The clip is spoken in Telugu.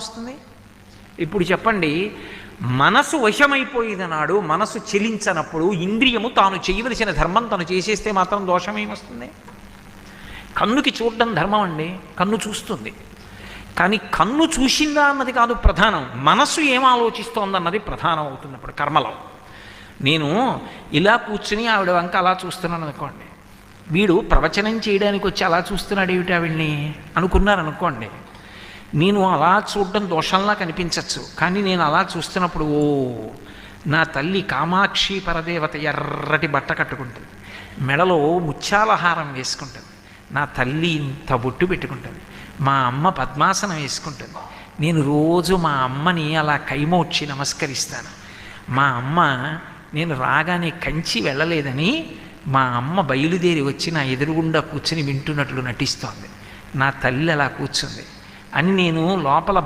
వస్తుంది? ఇప్పుడు చెప్పండి, మనసు వశమైపోయిననాడు, మనసు చెలించనప్పుడు ఇంద్రియము తాను చేయవలసిన ధర్మం తను చేసేస్తే మాత్రం దోషమేమొస్తుంది? కన్నుకి చూడడం ధర్మం అండి, కన్ను చూస్తుంది. కానీ కన్ను చూసిందా అన్నది కాదు ప్రధానం, మనసు ఏం ఆలోచిస్తోందన్నది ప్రధానం అవుతున్నప్పుడు కర్మలో. నేను ఇలా కూర్చుని ఆవిడ వంక అలా చూస్తున్నాను అనుకోండి, వీడు ప్రవచనం చేయడానికి వచ్చి అలా చూస్తున్నాడు ఏమిటి ఆవిడ్ని అనుకున్నారనుకోండి, నేను అలా చూడడం దోషంలా కనిపించవచ్చు. కానీ నేను అలా చూస్తున్నప్పుడు ఓ నా తల్లి కామాక్షి పరదేవత ఎర్రటి బట్ట కట్టుకుంటుంది, మెడలో ముత్యాల హారం వేసుకుంటుంది, నా తల్లి ఇంత బొట్టు పెట్టుకుంటుంది, మా అమ్మ పద్మాసనం వేసుకుంటుంది. నేను రోజు మా అమ్మని అలా కైమోడ్చి నమస్కరిస్తాను. మా అమ్మ నేను రాగానే కంచి వెళ్ళలేదని మా అమ్మ బయలుదేరి వచ్చి నా ఎదురుగుండా కూర్చుని వింటున్నట్లు నటిస్తోంది. నా తల్లి అలా కూర్చుంది అని నేను లోపల